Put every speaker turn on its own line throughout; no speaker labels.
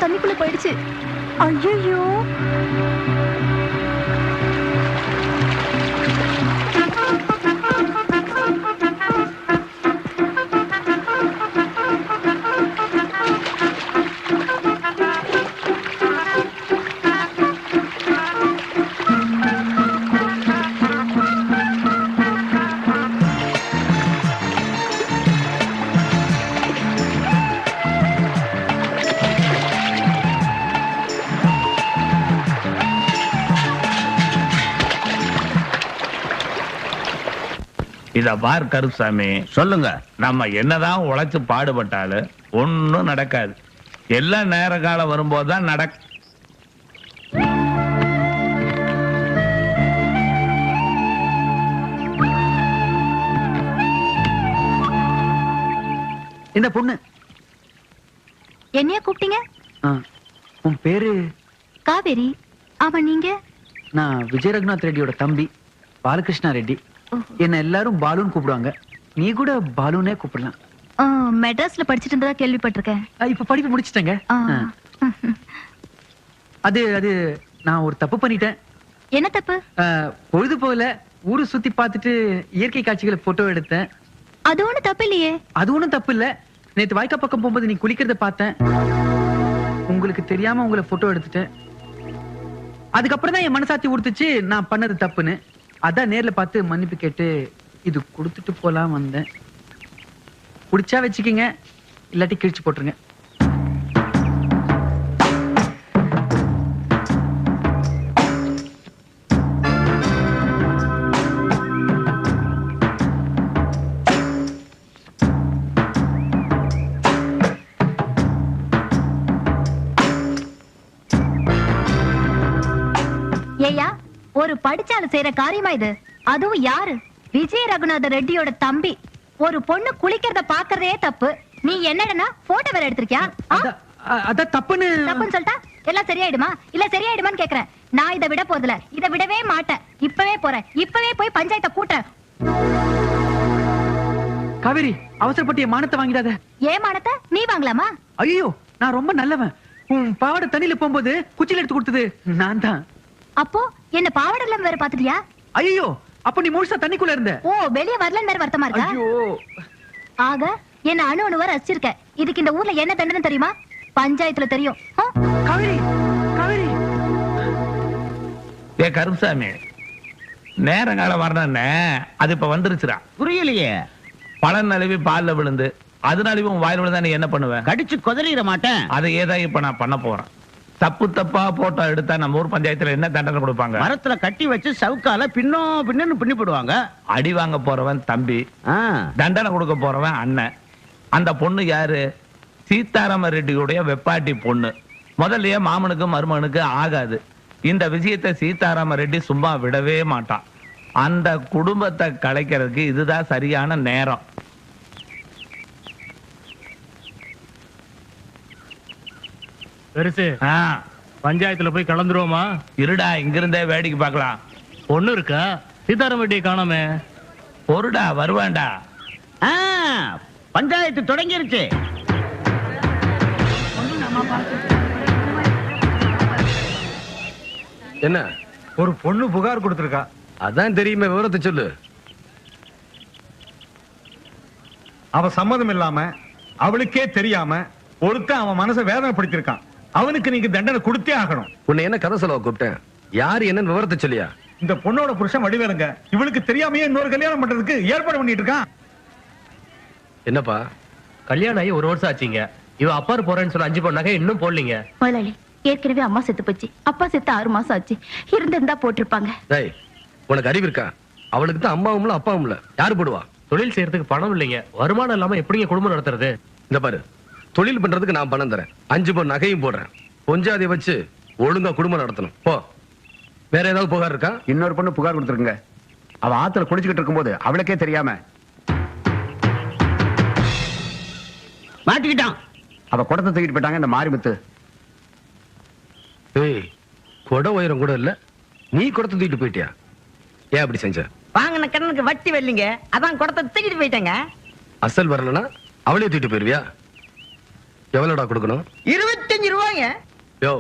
தண்ணிக்குள்ள போயிடுச்சு. ஐயோ,
இத பார் கருப்சாமி,
சொல்லுங்க.
நம்ம என்னதான் உழைச்சு பாடுபட்டாலும் ஒன்னும் நடக்காது. எல்லாம் நேர காலம் வரும்போதுதான்
இந்த பொண்ணு
என்னைய கூப்பிட்டீங்க?
உன் பேரு?
காவேரி. ஆமா, நீங்க?
நான் விஜய் ரகுநாத் ரெட்டியோட தம்பி பாலகிருஷ்ணா ரெட்டி. என்ன எல்லாரும் பாலுன்னு கூப்பிடுவாங்க. நீ கூட பாலுனே கூப்பிடலாம்.
மெட்ராஸ்ல படிச்சிட்டு இருந்ததா கேள்விப்பட்டிருக்கேன்.
இப்ப படிப்பு முடிச்சிட்டேங்க. அது அது நான் ஒரு தப்பு பண்ணிட்டேன்.
என்ன தப்பு?
பொழுது போல ஊரு சுத்தி பார்த்துட்டு இயற்கை காட்சிகளை போட்டோ எடுத்தேன்.
அது ஒண்ணும் தப்பு இல்லையே. அது
ஒண்ணும் தப்பு இல்ல. நேத்து வாய்க்கா பக்கம் போகும்போது நீ குளிக்கிறத பார்த்தேன். உங்களுக்கு தெரியாம உங்களை போட்டோ எடுத்துட்டேன். அதுக்கப்புறம் தான் என் மனசாட்சி உறுத்துச்சு நான் பண்ணது தப்புன்னு. அதான் நேர்ல பார்த்து மன்னிப்பு கேட்டு இது கொடுத்துட்டு போலாம் வந்தேன். குடிச்சா வச்சுக்கீங்க, இல்லாட்டி கிழிச்சு போட்டுருங்க.
ஏயா, ஒரு படிச்சாலும் செய்யற காரியமா இது? அதுவும் யாரு? விஜய் ரகுநாத ரெட்டியோட தம்பி. ஒரு பொண்ணு குளிக்கிறத பாக்குறதே தப்பு. நீ என்னடனா போட்டோ வேற எடுத்திருக்கியா?
அத தப்புன்னு
சொல்லிட்டா எல்லாம் சரியாயிடுமா? இல்ல சரியாயிடுமான்னு கேக்குறேன். நான் இதை விட போறதில்ல. இதை விடவே மாட்டேன். இப்பவே போறேன். இப்பவே போய் பஞ்சாயத்தை கூட்டுறேன்.
காவேரி, அவசரப்பட்டு என் மானத்தை வாங்கிடாத.
ஏன் மானத்தை நீ வாங்கலாமா?
ஐயோ, நான் ரொம்ப நல்லவன். உன் பாவாடை தண்ணியில போகும்போது குச்சில எடுத்து கொடுத்தது நான் தான்.
அப்போ என்ன பாவாடை எல்லாம் வேற பாத்துட்டியா?
ஐயோ, அப்ப நீ முழுசா தண்ணிக்குள்ள இருந்த.
ஓ, வெளிய வரலன்னு வேற வருத்தமா இருக்கா?
ஐயோ,
ஆக என்ன அணு ரசிச்சிருக்க. இதுக்கு இந்த ஊர்ல என்ன தண்டனை தெரியுமா? பஞ்சாயத்துல தெரியும்.
காவேரி, காவேரி.
ஏ கருப்சாமி, நேரங்காலம் வரணும்னு அது இப்ப வந்துருச்சுடா.
புரியலையே.
பழம் நழுவி பால்ல விழுந்து அதனாலயும் வாயில் விழுந்தா நீ என்ன பண்ணுவ?
கடிச்சு கொதறிட மாட்டேன்.
அதை ஏதான் இப்ப நான் பண்ண போறேன். தப்பா போட்டோ எடுத்தா நம்ம ஊர் பஞ்சாயத்துல என்ன தண்டனை கொடுப்பாங்க?
மரத்துல கட்டி வச்சு சவுக்கால பின்னு பின்னி போடுவாங்க.
அடி வாங்க போறவன் தம்பி, தண்டனை கொடுக்க போறவன் அண்ணன். அந்த பொண்ணு யாரு? சீதாராம ரெட்டியுடைய வெப்பாட்டி பொண்ணு. முதல்லயே மாமனுக்கு மருமகனுக்கு ஆகாது. இந்த விஷயத்தை சீதாராம ரெட்டி சும்மா விடவே மாட்டான். அந்த குடும்பத்தை கலைக்கிறதுக்கு இதுதான் சரியான நேரம்.
பெருசு, பஞ்சாயத்துல போய் கலந்துருவோமா?
இருடா, இங்கிருந்தே வேடிக்கை பார்க்கலாம்.
பொண்ணு இருக்கா? சீதாராம் ரெட்டியை காணாமே.
பொருடா, வருவான்டா.
பஞ்சாயத்து தொடங்கிருச்சு.
என்ன?
ஒரு பொண்ணு புகார் கொடுத்திருக்கா.
அதான் தெரியுமே, விவரத்தை சொல்லு.
அவ சம்மதம் இல்லாம, அவளுக்கே தெரியாம ஒருத்தன் அவன் மனசை வேதனைப்படுத்திருக்கான். அவனுக்கு நீங்க தண்டனை கொடுத்தே ஆகணும்.
உன்னை என்ன கதை சொல்ல கூப்பிட்டேன்? யாரு என்ன விவரத்தை சொல்லியா?
இந்த பொண்ணோட புருஷன் வடிவேலுங்க. இவளுக்கு தெரியாமையே இன்னொரு கல்யாணம் பண்றதுக்கு ஏற்பாடு பண்ணிட்டு இருக்கான்.
என்னப்பா?
கல்யாணம் ஆகி 1 வருஷம் ஆச்சுங்க. இவ அப்பாரு போறேன்னு சொல்ல 5 பவுன் நகை இன்னும் போடலீங்க.
முதலாளி, ஏற்கனவே அம்மா செத்து போச்சு. அப்பா செத்து 6 மாசம் ஆச்சு. இருந்திருந்தா போட்டிருப்பாங்க.
டேய், உனக்கு அறிவு இருக்கா? அவளுக்கு தான் அம்மாவும் இல்ல அப்பாவும் இல்ல. யாரு போடுவா?
தொழில் செய்யறதுக்கு பணம் இல்லைங்க. வருமானம் இல்லாம எப்படிங்க குடும்பம் நடத்துறது?
இந்த பாரு, தொழில் பண்றதுக்கு நான் பணம் தரேன். 5 பவுன் நகையும் போடுறேன். பொஞ்சாதியை வச்சு ஒழுங்கா குடும்பம் நடத்தணும். போ. வேற ஏதாவது புகார் இருக்கா?
இன்னொரு பொண்ணு புகார் கொடுத்துருக்குங்க. அவ ஆத்துல குளிச்சுக்கிட்டு இருக்கும்போது அவளுக்கே தெரியாம
மாட்டிக்கிட்டான்.
அவ குடத்தை தூக்கிட்டு போயிட்டாங்க இந்த மாரிமுத்து.
ஏய், கொடை உயரம் கூட இல்ல, நீ குடத்தை தூக்கிட்டு போயிட்டியா? ஏன் அப்படி செஞ்ச?
வாங்கின கடனுக்கு வட்டி வரலீங்க, அதான் குடத்தை தூக்கிட்டு போயிட்டேங்க.
அசல் வரலனா அவளே தூக்கிட்டு போயிருவியா? எவ்வளவுடா கொடுக்கணும்?
25 ரூபாய்ங்க.
யோ,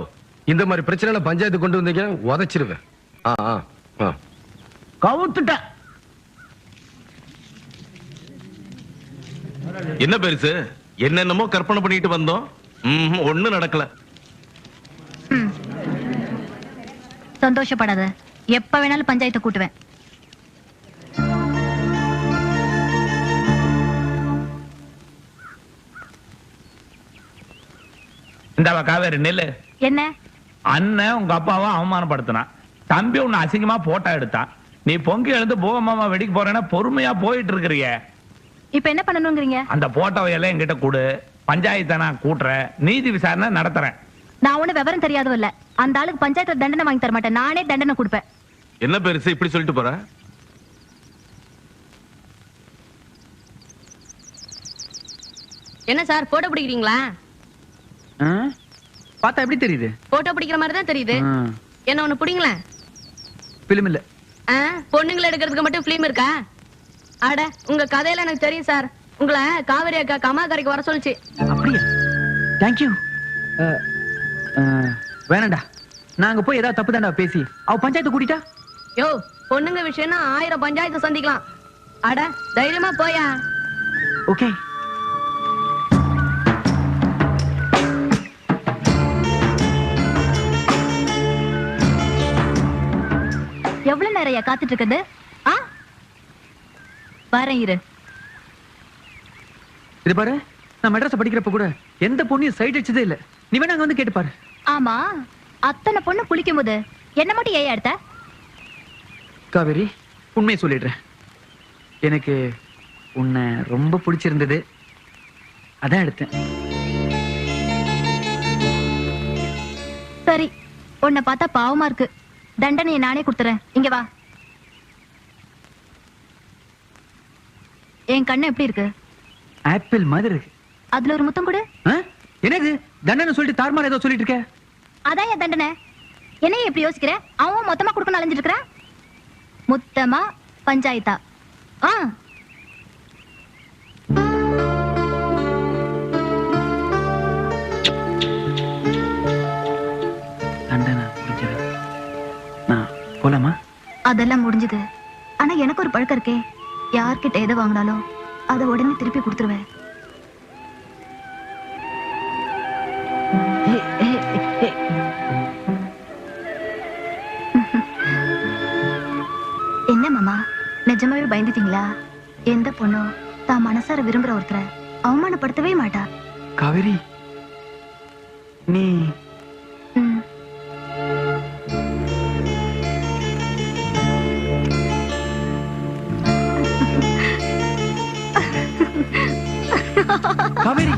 இந்த மாதிரி பிரச்சனை பஞ்சாயத்து கொண்டு வந்தீங்க உதைச்சிருவேன்.
கவுத்துட்ட.
என்ன பெருசு? என்னென்னமோ கற்பனை பண்ணிட்டு வந்தோம், ஒண்ணும் நடக்கல.
சந்தோஷப்படாத, எப்ப வேணாலும் பஞ்சாயத்தை கூட்டுவேன்.
இந்தாவா காவேரி நெல்லு.
என்ன?
அண்ணன் உங்க அப்பாவை அவமானப்படுத்தினான், தம்பி உன்னை அசிங்கமா போட்டோ எடுத்தான். நீ பொங்கி எழுந்து போகமாமா வெடிக்க போறேன்னா பொறுமையா போயிட்டு இருக்கிறிய.
இப்ப என்ன பண்ணணும்ங்கறீங்க?
அந்த போட்டோவை எல்லாம் என்கிட்ட கொடு, பஞ்சாயத்தை நான் கூட்டுறேன், நீதி விசாரணை நடத்துறேன்.
நான் ஒண்ணு விவரம் தெரியாதோ இல்ல, அந்த ஆளுக்கு பஞ்சாயத்துல தண்டனை வாங்கி தர மாட்டேன், நானே தண்டனை கொடுப்பேன்.
என்ன பெருசு இப்படி சொல்லிட்டு போற?
என்ன சார் போட்டோ பிடிக்கிறீங்களா?
பார்த்தா எப்படி தெரியுது?
போட்டோ பிடிக்கிற மாதிரி தான் தெரியுது. என்ன ஒண்ணு பிடிங்களேன்.
பிலிம் இல்ல.
பொண்ணுங்களை எடுக்கிறதுக்கு மட்டும் பிலிம் இருக்கா? அட, உங்க கதையில எனக்கு தெரியும் சார். உங்களை காவேரி அக்கா கமாக்கரைக்கு வர சொல்லுச்சு.
அப்படியா? தேங்க்யூ. வேணாண்டா, நாங்க போய் ஏதாவது தப்பு தாண்டா பேசி அவ பஞ்சாயத்து கூட்டிட்டா?
யோ, பொண்ணுங்க விஷயம்னா 1000 பஞ்சாயத்து சந்திக்கலாம். அட, தைரியமா போயா.
ஓகே.
எவ்வளவு நேரம் காத்துட்டு இருக்குது? வரேன் இரு.
இது பாரு, நான் மெட்ராஸ் படிக்கிறப்ப கூட எந்த பொண்ணையும் சைட் அடிச்சதே இல்ல. நீ வேணா அங்க வந்து கேட்டு பாரு.
ஆமா, அத்தனை பொண்ணு குளிக்கும் போது என்ன மட்டும் ஏன் எடுத்த?
காவேரி, உண்மையை சொல்லிடுறேன். எனக்கு உன்னை ரொம்ப பிடிச்சிருந்தது, அதான் எடுத்தேன்.
சரி, உன்னை பார்த்தா பாவமா இருக்கு, தண்டனையை நானே கொடுத்துறேன். இங்க வா. என் கண்ணு எப்படி இருக்கு?
ஆப்பிள் மாதிரி இருக்கு.
அதுல ஒரு முத்தம் கொடு.
என்னது தண்டனை சொல்லிட்டு தார்மார் ஏதோ சொல்லிட்டு இருக்க?
அதான் என் தண்டனை. என்னைய எப்படி யோசிக்கிற? அவன் மொத்தமா கொடுக்கணும் அலைஞ்சிட்டு இருக்கிற. முத்தமா பஞ்சாயத்தா?
தண்டனை முடிஞ்சது. நான் போலாமா?
அதெல்லாம் முடிஞ்சது. ஆனா எனக்கு ஒரு பழக்கம் இருக்கே, யார்கிட்ட எதை வாங்கினாலும் அதை உடனே திருப்பி கொடுத்துருவேன். என்ன மாமா, நிஜமாவே பயந்துட்டீங்களா? எந்த பொண்ணும் தான் மனசார விரும்புற ஒருத்தரை அவமானப்படுத்தவே மாட்டா.
காவேரி, நீ காவேரி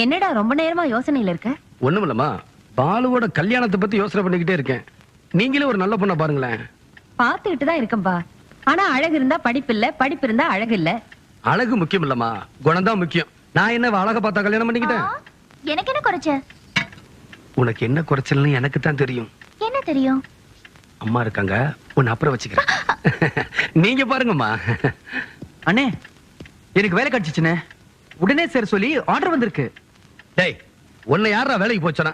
என்னடா ரொம்ப நேரமா யோசனையில இருக்க?
ஒண்ணுமில்லமா, பாலுவோட கல்யாணத்தை பத்தி யோசனை பண்ணிக்கிட்டே இருக்கேன். நீங்களே ஒரு நல்ல பொண்ணா பாருங்களேன்.
பாத்துக்கிட்டு தான் இருக்கம்பா. ஆனா அழகு இருந்தா படிப்பு இல்ல, படிப்பு இருந்தா அழகு இல்ல.
அழகு முக்கியம் இல்லம்மா, குணம் தான் முக்கியம். நான் என்ன அழக பார்த்தா கல்யாணம் பண்ணிக்கிட்டேன்?
எனக்கு என்ன குறைச்ச?
உனக்கு என்ன குறைச்சல்னு எனக்கு தான் தெரியும்.
என்ன தெரியும்?
அம்மா இருக்காங்க, உன்னை அப்புறம் வச்சுக்கிறேன். நீங்க பாருங்கம்மா.
அண்ணே, எனக்கு வேலை கிடைச்சிச்சுனே, உடனே சேர சொல்லி ஆர்டர் வந்திருக்கு.
டேய், உன்னை யாரா வேலைக்கு போச்சனா?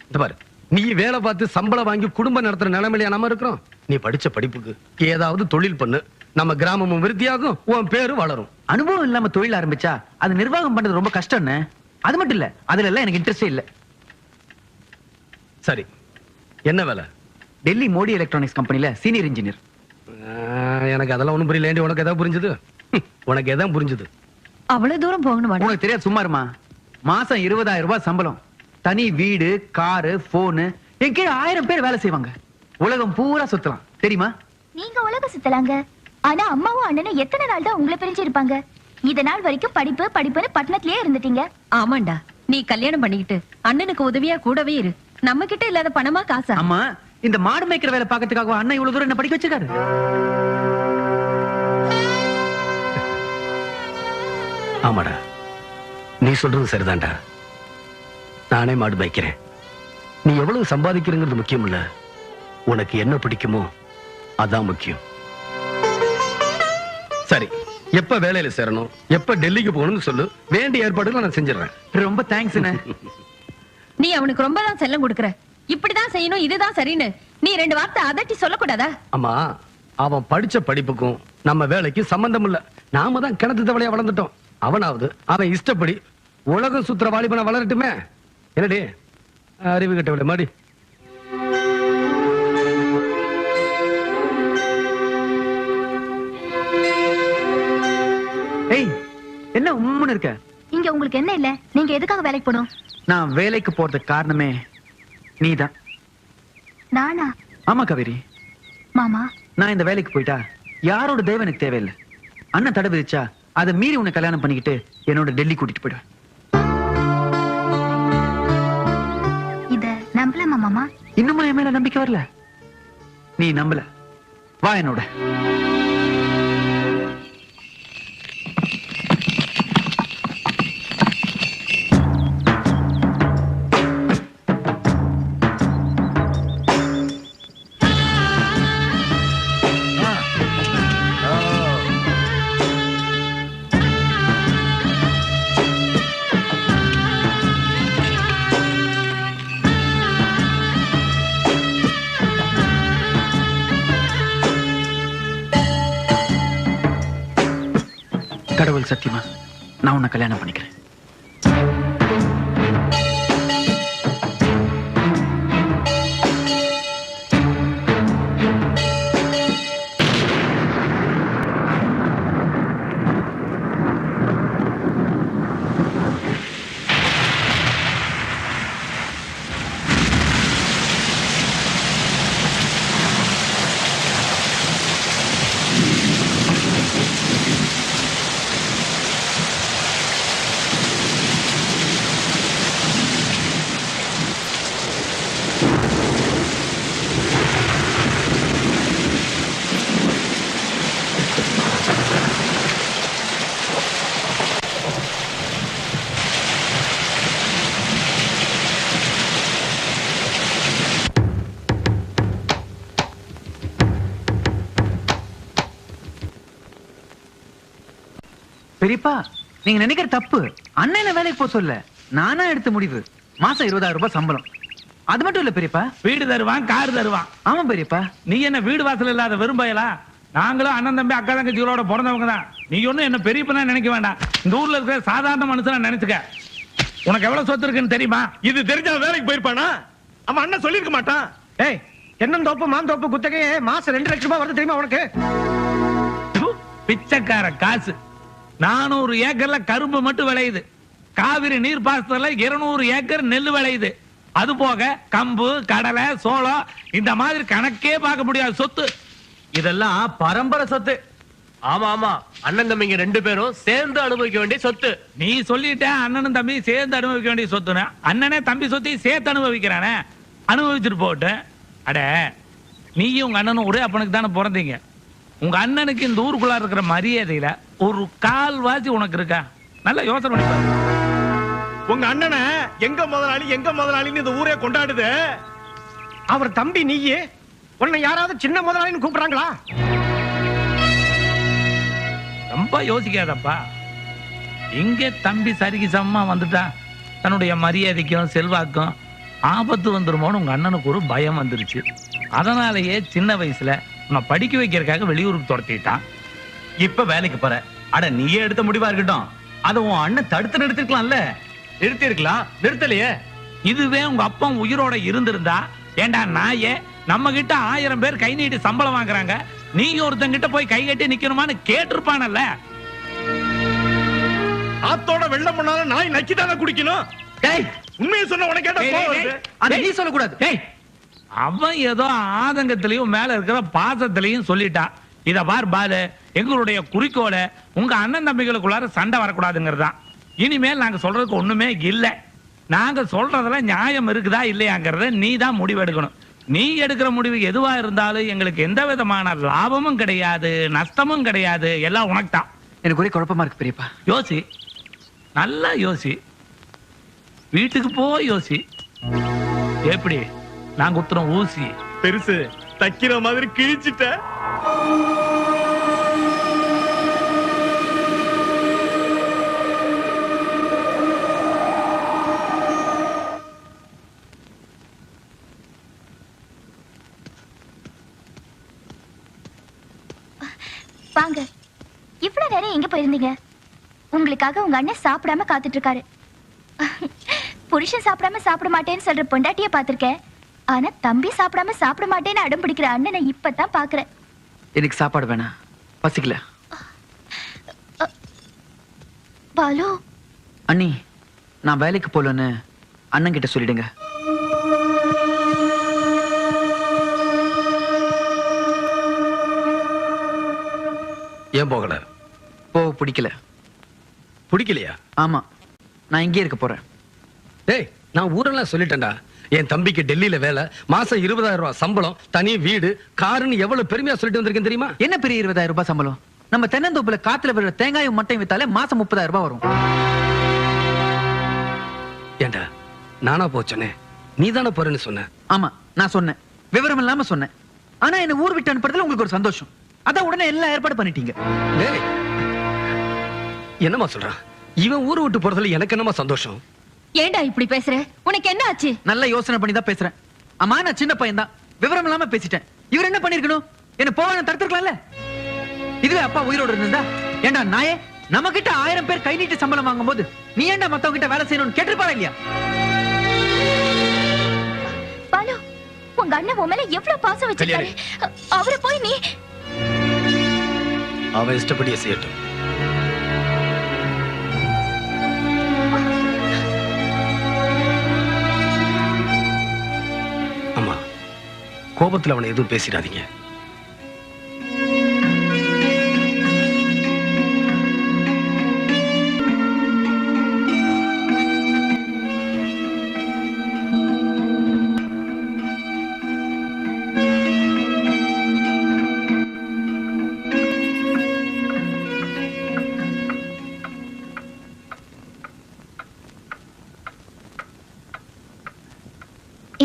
இந்த பாரு, நீ வேலை பார்த்து சம்பளம் வாங்கி குடும்பம் நடத்துற நிலைமையில நாம இருக்கிறோம். நீ படிச்ச படிப்புக்கு ஏதாவது தொழில் பண்ணு, நம்ம கிராமமும் விருத்தியாகும், உன் பேரு வளரும்.
அனுபவம் இல்லாம தொழில் ஆரம்பிச்சா அது நிர்வாகம் பண்றது ரொம்ப கஷ்டம்னு. அது மட்டும் இல்ல, அதுல எல்லாம் எனக்கு இன்ட்ரெஸ்டே இல்ல.
சரி, என்ன வேலை?
டெல்லி மோடி எலக்ட்ரானிக்ஸ் கம்பெனில சீனியர் இன்ஜினியர்.
எனக்கு அதெல்லாம் ஒண்ணும் புரியல. உனக்கு எதாவது புரிஞ்சது? உனக்கு எதாவது புரிஞ்சது?
அவ்வளவு தூரம் போகணுமா?
உனக்கு தெரியாது, சும்மா இருமா. மாசம் 20,000 ரூபாய் சம்பளம், தனி வீடு, காரு, போனு, என் கீழே 1000 பேர் வேலை செய்வாங்க. உலகம் பூரா சுத்தலாம், தெரியுமா?
நீங்க உலகம் சுத்தலாங்க. ஆனா அம்மாவும் அண்ணனும் எத்தனை நாள் தான் உங்களை பிரிஞ்சு இருப்பாங்க? இத நாள் வரைக்கும் படிப்பு படிப்புன்னு பட்டணத்திலேயே இருந்துட்டீங்க. ஆமாண்டா, நீ கல்யாணம் பண்ணிக்கிட்டு அண்ணனுக்கு உதவியா கூடவே இரு. நம்ம கிட்ட இல்லாத பணமா காசா?
அம்மா, இந்த மாடு மேய்க்கிற வேலை பார்க்கறதுக்காக அண்ணன் இவ்வளவு தூரம் என்ன படிக்க வச்சிருக்காரு.
ஆமாடா, நீ சொல்றது சரிதான்டா. நானே மாடு மேய்க்கிறேன். நீ எவ்வளவு சம்பாதிக்கிறங்கிறது முக்கியம் இல்ல, உனக்கு என்ன பிடிக்குமோ அதான் முக்கியம். சரி, எப்ப வேலையில சேரணும், எப்ப டெல்லிக்கு போகணும்னு சொல்லு, வேண்டிய ஏற்பாடுகளை நான் செஞ்சிடறேன்.
ரொம்ப தேங்க்ஸ்.
நீ அவனுக்கு ரொம்ப தான் செல்லம் கொடுக்கற. இப்படிதான் செய்யணும், இதுதான் சரின்னு நீ 2 வார்த்தை அதட்டி சொல்லக்கூடாதா?
அம்மா, அவன் படிச்ச படிப்புக்கும் நம்ம வேலைக்கு சம்பந்தம் இல்ல. நாம தான் கிணத்து தவளையா வளர்ந்துட்டோம். அவனாவது அவன் இஷ்டப்படி உலகம் சுத்துற வாலிபனை வளரட்டுமே. என்னடி அறிவு கட்டவில்லை மாடி.
ஏய், என்ன உம்முன்னு இருக்க?
இங்க உங்களுக்கு என்ன இல்ல? நீங்க எதுக்காக வேலைக்கு போகணும்?
நான் வேலைக்கு போறதுக்கு காரணமே நீதான்.
நானா?
ஆமா காவேரி,
மாமா,
நான் இந்த வேலைக்கு போயிட்டா யாரோட தெய்வம் எனக்கு தேவையில்லை. அண்ணன் தடை விதிச்சா அதை மீறி உன்னை கல்யாணம் பண்ணிக்கிட்டு என்னோட டெல்லி கூட்டிட்டு போயிடுவேன்.
இத நம்பலாமா மாமா?
இன்னுமா என் மேல நம்பிக்கை வரல? நீ நம்பல, வா என்னோட. கடவுள் சத்தியமா நான் உன்னை கல்யாணம் பண்ணிக்கிறேன். பெரியப்பா, நீங்க நினைக்கிற தப்பு. அண்ணன் வேலைக்கு போக சொல்ல, நானா எடுத்த முடிவு. மாசம் 20,000 ரூபாய் சம்பளம். அது மட்டும் இல்ல பெரியப்பா,
வீடு தருவான், கார் தருவான்.
ஆமா பெரியப்பா.
நீ என்ன வீடு வாசல் இல்லாத வெறும்பயலா? நாங்களும் அண்ணன் தம்பி அக்கா தங்கச்சிகளோட பிறந்தவங்க தான். நீ ஒண்ணும் என்ன பெரியப்பா நினைக்க வேண்டாம். இந்த ஊர்ல இருக்கிற சாதாரண மனுஷனா நினைச்சுக்க. உனக்கு எவ்வளவு சொத்து இருக்குன்னு தெரியுமா?
இது தெரிஞ்சா வேலைக்கு போயிருப்பானா? அவன் அண்ணன் சொல்லிருக்க மாட்டான். ஏய், தென்னந்தோப்பு மாந்தோப்பு குத்தகையே மாசம் 2 லட்சம் ரூபாய் வருது தெரியுமா உனக்கு?
பிச்சைக்கார காசு. 400 ஏக்கர்ல கரும்பு மட்டும் விளையுது. காவிரி நீர் பாசத்துல 200 ஏக்கர் நெல் விளையுது. அது போக கம்பு, கடலை, சோளம், இந்த மாதிரி கணக்கே பார்க்க முடியாத சொத்து.
இதெல்லாம் பரம்பரை சொத்து. ஆமா ஆமா, அண்ணன் தம்பிங்க 2 பேரும் சேர்ந்து அனுபவிக்க வேண்டிய சொத்து.
நீ சொல்லிட்ட அண்ணனும் தம்பி சேர்ந்து அனுபவிக்க வேண்டிய சொத்துன்னு. அண்ணனே தம்பி சொத்தையும் சேர்த்து அனுபவிக்கிறானே, அனுபவிச்சுட்டு போட்டு. அட, நீயும் உங்க அண்ணனும் ஒரே அப்பனுக்கு தானே பிறந்தீங்க. உங்க அண்ணனுக்கு இந்த ஊருக்குள்ள இருக்கிற மரியாதையில ஒரு கால்வாசி உனக்கு இருக்கா? நல்லா யோசனை பண்ணி பாரு.
உங்க அண்ணனை எங்க முதலாளின்னு இந்த ஊரே கொண்டாடுது. அவர் தம்பி நீயே, உன்னை யாராவது சின்ன முதலாளின்னு கூப்பிடுறாங்களா?
ரொம்ப யோசிக்காதப்பா. இங்கே தம்பி சரிக்கு சமமா வந்துட்டா தன்னுடைய மரியாதைக்கும் செல்வாக்கும் ஆபத்து வந்துருமோன்னு உங்க அண்ணனுக்கு ஒரு பயம் வந்துருச்சு. அதனாலேயே சின்ன வயசுல உன்னை படிக்க வைக்கிறதுக்காக வெளியூருக்கு துரத்திட்டான்.
இப்ப வேலைக்கு போற. அட, நீயே எடுத்த முடிவா இருக்கட்டும். அத உன் அண்ணன் தடுத்து நிறுத்திருக்கலாம்ல.
நிறுத்தி இருக்கலாம், நிறுத்தலையே.
இதுவே உங்க அப்பா உயிரோட இருந்திருந்தா, ஏண்டா நாயே, நம்ம கிட்ட 1000 பேர் கை நீட்டி சம்பளம் வாங்குறாங்க, நீங்க ஒருத்தங்கிட்ட போய் கை கட்டி நிக்கணுமான்னு கேட்டிருப்பானல்ல.
ஆத்தோட வெள்ளம் பண்ணாலும் நாய் நக்கிதானே குடிக்கணும்.
டேய்
உண்மையை சொன்ன உனக்கு கேட்டா கோவம் வருது.
அது நீ சொல்லக்கூடாது.
டேய் அவன் ஏதோ ஆதங்கத்திலையும் மேல இருக்கிற பாசத்திலையும் சொல்லிட்டான். இத பார் பாலு, எங்களுடைய குறிக்கோள உங்க அண்ணன் தம்பிகளுக்குள்ளார சண்டை வரக்கூடாதுங்கிறதுதான். இனிமேல் நாங்க சொல்றதுக்கு ஒண்ணுமே இல்ல. நாங்க சொல்றதுல நியாயம் இருக்குதா இல்லையாங்கிறத நீ தான் முடிவெடுக்கணும். நீ எடுக்கிற முடிவு எதுவா இருந்தாலும் எங்களுக்கு எந்த விதமான லாபமும் கிடையாது, நஷ்டமும் கிடையாது. எல்லாம் உனக்கு தான்.
எனக்கு ஒரே குழப்பமா இருக்கு பெரியப்பா.
யோசி, நல்லா யோசி, வீட்டுக்கு போய் யோசி. எப்படி நாங்க உத்தரம் ஊசி
பெருசு தைக்கிற மாதிரி கிழிச்சிட்ட.
வாங்க. இவ்வளவு நேரம் எங்க போயிருந்தீங்க? உங்களுக்காக உங்க அண்ணன் சாப்பிடாம காத்துட்டு இருக்காரு. புருஷன் சாப்பிடாம சாப்பிட மாட்டேன்னு சொல்ற பொண்டாட்டிய பாத்திருக்கேன். ஆனா தம்பி சாப்பிடாம சாப்பிட மாட்டேன்னு அடம் பிடிக்கிற அண்ணனை இப்பதான் பாக்குறேன்.
எனக்கு சாப்பாடு வேணாம், பசிக்கல.
பாலு.
அண்ணி, நான் வேலைக்கு போலன்னு அண்ணன் கிட்ட சொல்லிடுங்க.
ஏன் போகல?
பிடிக்கல.
பிடிக்கலையா?
ஆமா, நான் இங்கே இருக்க போறேன்.
டேய், நான் ஊரெல்லாம் சொல்லிட்டேன்டா. என் தம்பிக்கு டெல்லியில வேலை, மாசம் 20,000 ரூபாய் சம்பளம், தனி வீடு, காருன்னு எவ்வளவு பெருமையா சொல்லிட்டு வந்திருக்கேன் தெரியுமா?
என்ன பெரிய 20,000 ரூபாய் சம்பளம்? நம்ம தென்னந்தோப்புல காத்துல விழுற தேங்காயும் மட்டையும் வித்தாலே மாசம் 30,000 ரூபாய் வரும்.
ஏண்டா நானா போச்சனே? நீ தானே போறேன்னு சொன்ன.
ஆமா, நான் சொன்னேன், விவரம் இல்லாம சொன்னேன். ஆனா என்ன ஊர் விட்டு அனுப்புறதுல உங்களுக்கு ஒரு சந்தோஷம். அதான் உடனே எல்லாம் ஏற்பாடு பண்ணிட்டீங்க.
டேய், என்னமா சொல்றான் இவன்? ஊரு விட்டு போறதுல எனக்கு என்னமா சந்தோஷம்?
ஏண்டா இப்படி பேசுற? உனக்கு என்ன ஆச்சு?
நல்ல யோசனை பண்ணி தான் பேசுறேன். அம்மா, நான் சின்ன பையன் தான், விவரம் இல்லாம பேசிட்டேன். இவர் என்ன பண்ணிருக்கணும்? என்ன போவான தடுத்துருக்கலாம்ல. இதுவே அப்பா உயிரோடு இருந்தா, ஏண்டா நாயே, நம்ம கிட்ட 1000 பேர் கை நீட்டு சம்பளம் வாங்கும் போது நீ ஏண்டா மத்தவங்க கிட்ட வேலை செய்யணும்னு கேட்டிருப்பாரா இல்லையா?
பாலு, உங்க அண்ணன் உன் மேல எவ்வளவு பாசம் வச்சிருக்காரு. அவரை போய் நீ
அவன் இஷ்டப்படியே செய்யட்டும். அம்மா, கோபத்துல அவனை எதுவும் பேசிடாதீங்க.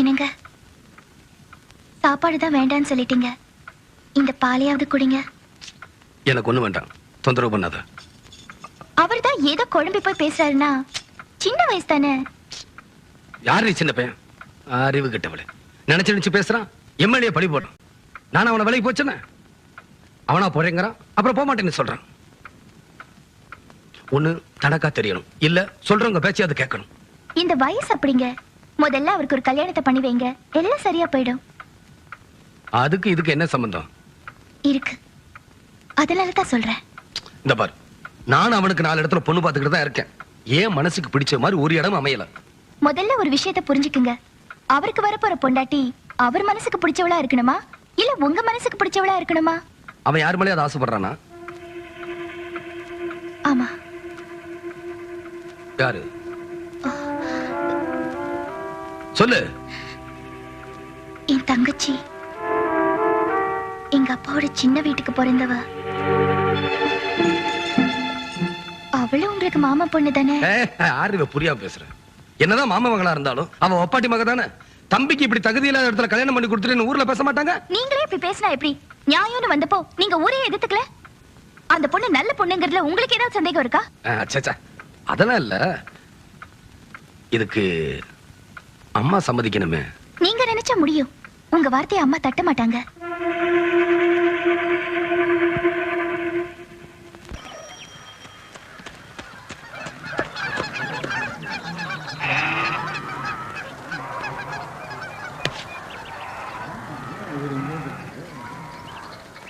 என்னங்க, சாப்பாடு தான் வேண்டான்னு சொல்லிட்டீங்க. இந்த பாலையாவது குடிங்க.
எனக்கு ஒண்ணு வேண்டாம், தொந்தரவு பண்ணாத.
அவர் தான் ஏதோ குழம்பி போய் பேசுறாருன்னா, சின்ன வயசு தானே.
யாரு சின்ன பையன்? அறிவு கிட்டவளே, நினைச்சு பேசுறான். எம்எல்ஏ பழி போடுறான். நான் அவனை வேலைக்கு போச்சேன்னு அவனா போறேங்கிறான், அப்புறம் போக மாட்டேன்னு சொல்றான். ஒண்ணு தனக்கா தெரியணும், இல்ல சொல்றவங்க பேச்சையாவது கேட்கணும்.
இந்த வயசு அப்படிங்க. முதல்ல அவருக்கு ஒரு கல்யாணத்தை பண்ணி வைங்க, எல்லாம் சரியா போயிடும்.
அதுக்கு இதுக்கு என்ன சம்பந்தம்
இருக்கு? அதனால தான் சொல்றேன்.
இந்த பார், நான் அவனுக்கு 4 இடத்துல பொண்ணு பார்த்துக்கிட்டு தான் இருக்கேன். ஏன் மனசுக்கு பிடிச்ச மாதிரி ஒரு இடம் அமையல.
முதல்ல ஒரு விஷயத்தை புரிஞ்சுக்குங்க. அவருக்கு வரப்போற பொண்டாட்டி அவர் மனசுக்கு பிடிச்சவளா இருக்கணுமா, இல்ல உங்க மனசுக்கு பிடிச்சவளா இருக்கணுமா?
அவன் யார் மேலே அதை ஆசைப்படுறானா?
ஆமா.
யாரு? சொல்லு.
என் தங்கச்சி எங்க அப்பாவோட சின்ன வீட்டுக்கு பிறந்தவ. அவளும் உங்களுக்கு மாமா பொண்ணு தானே?
யாரு புரியாம பேசுற? என்னதான் மாமா மகளா இருந்தாலும் அவன் ஒப்பாட்டி மக தானே. தம்பிக்கு இப்படி தகுதி இல்லாத இடத்துல கல்யாணம் பண்ணி கொடுத்துட்டு ஊர்ல பேச மாட்டாங்க.
நீங்களே இப்படி பேசினா எப்படி? நியாயம்னு வந்தப்போ நீங்க ஊரே எதிர்த்துக்கல. அந்த பொண்ணு நல்ல பொண்ணுங்கிறதுல உங்களுக்கு ஏதாவது சந்தேகம் இருக்கா?
அதெல்லாம் இல்ல. இதுக்கு அம்மா சம்மதிக்கணுமே.
நீங்க நினைச்சா முடியும். உங்க வார்த்தையை அம்மா தட்ட மாட்டாங்க.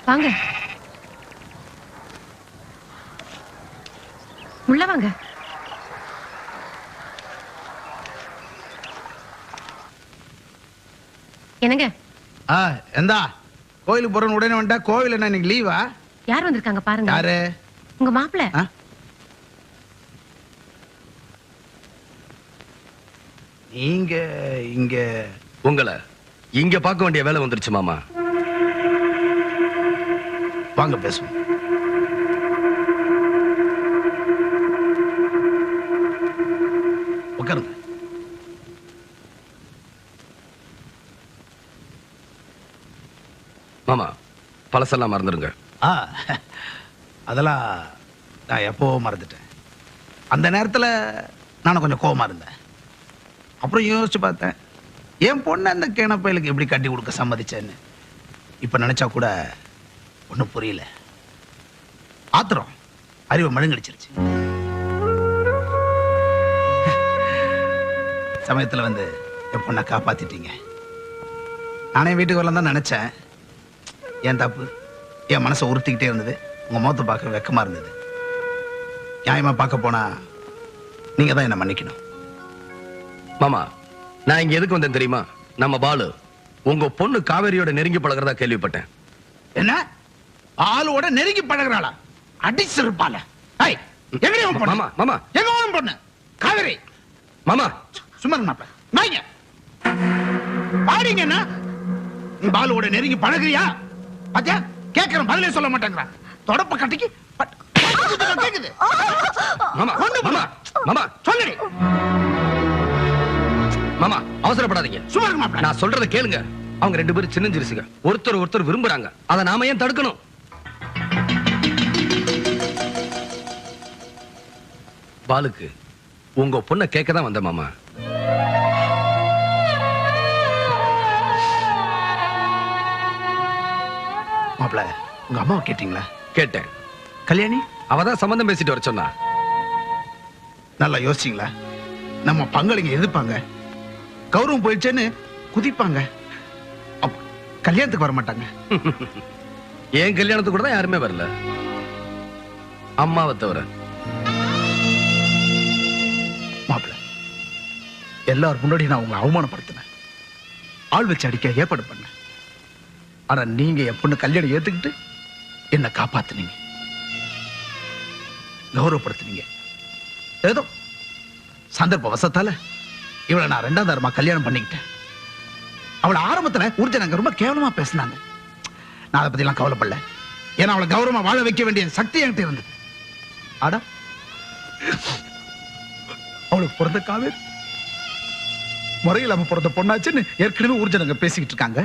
வாங்க, உள்ள வாங்க. என்னங்க
எந்தா கோயிலுக்கு போறோன்னு உடனே வந்துட்டா, கோவில் என்ன இன்னைக்கு லீவா?
யார் வந்திருக்காங்க பாருங்க.
யாரு?
உங்க மாப்பிள்ள.
நீங்க இங்க
உங்களை இங்க பார்க்க வேண்டிய வேலை வந்துருச்சு மாமா.
வாங்க பேசுவோம். உட்காருங்க.
மாமா பழசெல்லாம் மறந்துடுங்க.
அதெல்லாம் நான் எப்போ மறந்துட்டேன். அந்த நேரத்துல நானும் கொஞ்சம் கோவமா இருந்தேன். அப்புறம் யோசிச்சு பார்த்தேன், என் பொண்ணு அந்த கேணப்பயலுக்கு எப்படி கட்டி கொடுக்க சம்மதிச்சேன்னு. இப்ப நினைச்சா கூட ஒன்றும் புரியல. ஆத்திரம் அறிவை மழுங்கடிச்சிருச்சு. சமயத்துல வந்து என் பொண்ணை காப்பாத்திட்டீங்க. நானே வீட்டுக்கு வரலாம் தான் நினைச்சேன். என் தப்பு. என் மனசை உறுத்திக்கிட்டே இருந்தது. உங்க முகத்தை பார்க்க வெக்கமா இருந்தது. நியாயமா பார்க்க போனா நீங்க தான் என்ன மன்னிக்கணும்.
மாமா நான் இங்க எதுக்கு வந்தேன் தெரியுமா? நம்ம பாலு உங்க பொண்ணு காவேரியோட நெருங்கி பழகிறதா கேள்விப்பட்டேன்.
என்ன? ஆளோட நெருங்கி பழகிறாளா? அடிச்சிருப்பால.
மாமா மாமா
எங்க பொண்ணு காவேரி.
மாமா
சும்மா நாங்க பாடிங்க. என்ன நீ பாலுவோட நெருங்கி பழகுறியா? பாத்தியா, கேட்கிறேன் பதிலே சொல்ல மாட்டேங்கிறான். தொடப்ப கட்டிக்கு கேக்குது.
மாமா மாமா மாமா
சொல்லுடி.
மாமா அவசரப்படாதீங்க.
சும்மா இருக்க மாட்டேன்.
நான் சொல்றத கேளுங்க. அவங்க ரெண்டு பேரும் சின்னஞ்சிரிசுங்க. ஒருத்தர் விரும்புறாங்க. அதை நாம ஏன் தடுக்கணும்? பாலுக்கு உங்க பொண்ணை கேட்க தான் வந்த மாமா.
மாப்பிள்ள, உங்க அம்மாவை கேட்டீங்களா?
கேட்டேன்.
கல்யாணி
அவதான் சம்பந்தம் பேசிட்டு வர சொன்னா.
நல்லா யோசிச்சீங்களா? நம்ம பங்களிங்க எதிர்ப்பாங்க, கௌரவம் போயிடுச்சேன்னு குதிப்பாங்க. கல்யாணத்துக்கு வர மாட்டாங்க.
ஏன் கல்யாணத்துக்கு கூட தான் யாருமே வரல, அம்மாவை தவிர.
மாப்பிள்ள, எல்லாரும் முன்னாடி நான் உங்களை அவமானப்படுத்தினேன், ஆள் வச்சு அடிக்க ஏற்பாடு பண்ணேன். ஆனா நீங்க என் பொண்ணு கல்யாணம் ஏத்துக்கிட்டு என்ன காப்பாத்துனீங்க, கௌரவப்படுத்தினீங்க. ஏதோ சந்தர்ப்ப வசத்தால இவளை நான் 2ஆம் தரமா கல்யாணம் பண்ணிக்கிட்டேன். அவளை ஆரம்பத்துல ஊர்ஜனங்க ரொம்ப கேவலமா பேசினாங்க. நான் அதை பத்தி எல்லாம் கவலைப்படல. ஏன்னா அவளை கௌரவமா வாழ வைக்க வேண்டிய சக்தி என்கிட்ட இருந்தது. ஆடா, அவளுக்கு பிறந்த காவேரி முறையில்லாம பிறந்த பொண்ணாச்சுன்னு ஏற்கனவே ஊர்ஜனங்க பேசிக்கிட்டு இருக்காங்க.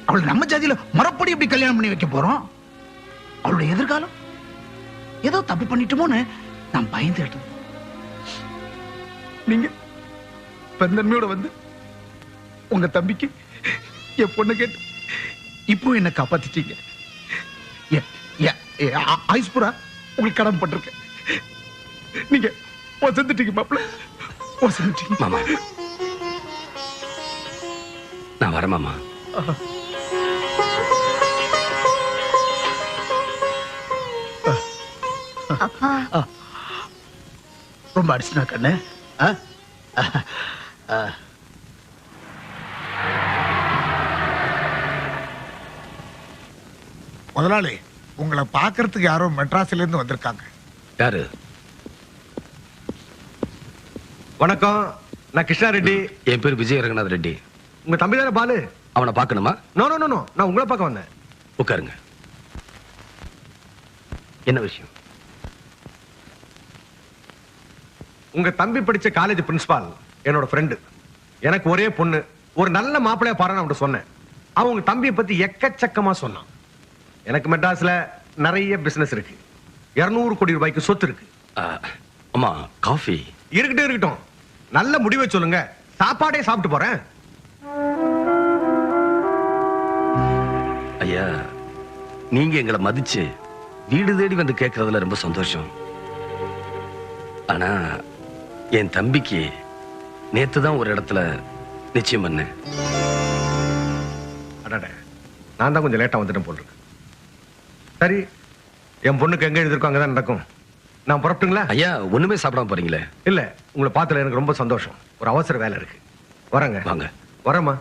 அவளை நம்ம ஜாதியில மறுபடி எப்படி கல்யாணம் பண்ணி வைக்க போறோம்? அவளுடைய எதிர்காலம் ஏதோ தப்பு பண்ணிட்டோமோன்னு நான் பயந்துட்டேன். நீங்க பெருந்தன்மையோட வந்து உங்க தம்பிக்கு என் பொண்ணு கேட்டு இப்போ என்ன காப்பாத்திட்டீங்க. ஐஸ்புரா உங்களுக்கு கடன் பட்டிருக்கேன். நீங்க வசந்துட்டீங்க மாப்பிள்ள, வசந்துட்டீங்க.
மாமா நான் வரேன் மாமா.
ரொம்ப அடிச்சுனா கண்ணு.
முதலாளி, உங்களை பாக்குறதுக்கு யாரோ மெட்ராஸ்ல இருந்து வந்திருக்காங்க.
யாரு?
வணக்கம், நான் கிருஷ்ணா ரெட்டி.
என் பேர் விஜய ரங்கநாத் ரெட்டி.
உங்க தம்பி தானே பாலு?
அவனை பார்க்கணுமா?
நோ நோ நோ, நான் உங்களை பார்க்க வந்தேன்.
உட்காருங்க. என்ன விஷயம்?
உங்க தம்பி படிச்ச காலேஜ் பிரின்சிபால் என்னோட ஃப்ரெண்டு. எனக்கு ஒரே பொண்ணு, ஒரு நல்ல மாப்பிள்ளைய பாருன்னு அவன்கிட்ட சொன்னேன். அவன் உங்க தம்பியை பத்தி எக்கச்சக்கமா சொன்னான். எனக்கு மெட்ராஸ்ல நிறைய பிசினஸ் இருக்கு, 200 கோடி ரூபாய்க்கு சொத்து இருக்கு.
அம்மா காஃபி
இருக்கட்டும், நல்ல முடிவை சொல்லுங்க, சாப்பாடே சாப்பிட்டு போறேன்.
ஐயா, நீங்க எங்களை மதிச்சு வீடு தேடி வந்து கேட்கறதுல ரொம்ப சந்தோஷம். ஆனா என் தம்பிக்கு நேத்து தான் ஒரு இடத்துல நிச்சயம் பண்ணேன்.
நான் தான் கொஞ்சம் லேட்டா வந்துட்டேன் போல் இருக்கு. சரி, என் பொண்ணுக்கு எங்க எழுதிருக்கோம் அங்கதான் நடக்கும். நான் புறப்பட்டுங்களா?
ஐயா, ஒண்ணுமே சாப்பிடாம போறீங்களே?
இல்ல, உங்களை பார்த்ததுல எனக்கு ரொம்ப சந்தோஷம். ஒரு அவசர வேலை இருக்கு, வரேங்க.
வாங்க.
வரேம்மா.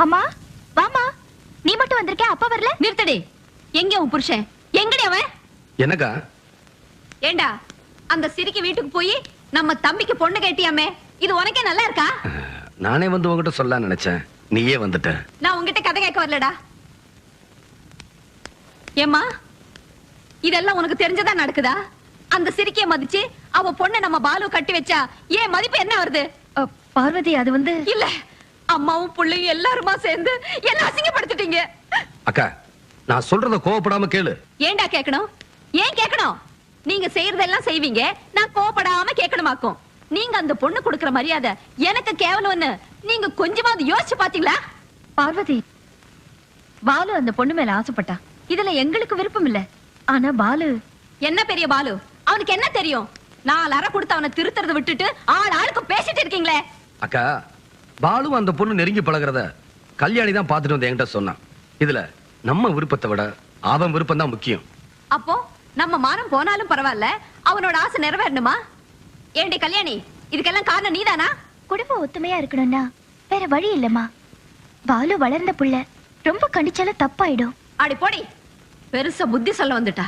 அம்மா வாமா, நீ மட்டும் வந்திருக்க, அப்பா வரல?
நிறுத்தடி. எங்க உன் புருஷன்? எங்கடி அவன்?
என்னக்கா?
ஏண்டா அந்த சிரிக்கு வீட்டுக்கு போய் நம்ம தம்பிக்கு பொண்ணு கேட்டியாமே, இது உனக்கே நல்லா இருக்கா?
நானே வந்து உங்ககிட்ட சொல்ல நினைச்சேன், நீயே வந்துட்ட.
நான் உங்ககிட்ட கதை கேட்க வரலடா. ஏம்மா, இதெல்லாம் உனக்கு தெரிஞ்சதா நடக்குதா? அந்த சிரிக்கைய மதிச்சு அவ பொண்ணை நம்ம பாலு கட்டி வச்சா ஏன் மதிப்பு என்ன வருது?
பார்வதி, அது வந்து
இல்ல, அம்மாவும் புள்ளையும் எல்லாருமா சேர்ந்து என்ன அசிங்கப்படுத்திட்டீங்க.
அக்கா, நான் சொல்றத கோவப்படாம கேளு.
ஏண்டா கேட்கணும்? ஏன் கேட்கணும்? நீங்க செய்யறதெல்லாம் செய்வீங்க, நான் கோவப்படாம கேட்கணுமாக்கும். நீங்க அந்த பொண்ணு கொடுக்கிற மரியாதை எனக்கு கேவலம்னு நீங்க கொஞ்சமாவது யோசிச்சு பாத்தீங்களா?
பார்வதி, பாலு அந்த பொண்ணு மேல ஆசைப்பட்டா, இதுல எங்களுக்கு விருப்பம் இல்ல. ஆனா பாலு
என்ன பெரிய பாலு, அவனுக்கு என்ன தெரியும்? 4 அறை கொடுத்து அவனை திருத்துறத விட்டுட்டு ஆளுக்கு பேசிட்டு இருக்கீங்களே.
அக்கா, பாலு அந்த பொண்ணு நெருங்கி பழகிறத கல்யாணி தான் பாத்துட்டு வந்து என்கிட்ட சொன்னான். இதுல நம்ம விருப்பத்தை விட அவன் விருப்பம் தான் முக்கியம்.
அப்போ நம்ம மானம் போனாலும் பரவாயில்ல, அவனோட ஆசை நிறைவேறணுமா? ஏண்டி கல்யாணி, இதுக்கெல்லாம் காரணம் நீதானா?
குடும்ப ஒத்துமையா இருக்கணும்னா வேற வழி இல்லம்மா. பாலு வளர்ந்த புள்ள, ரொம்ப கண்டிச்சாலும் தப்பாயிடும்.
அடி போடி, பெருசா புத்தி சொல்ல வந்துட்டா.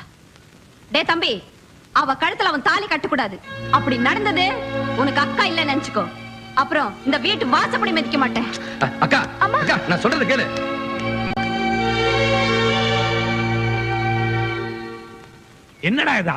டே தம்பி, அவ கழுத்துல அவன் தாலி கட்டக்கூடாது. அப்படி நடந்தது உனக்கு அக்கா இல்ல நினைச்சுக்கோ, அப்புறம் இந்த வீட்டு வாசப்படி மிதிக்க மாட்டேன்.
அக்கா, அக்கா, நான் சொல்றது கேளு.
என்னடா இது?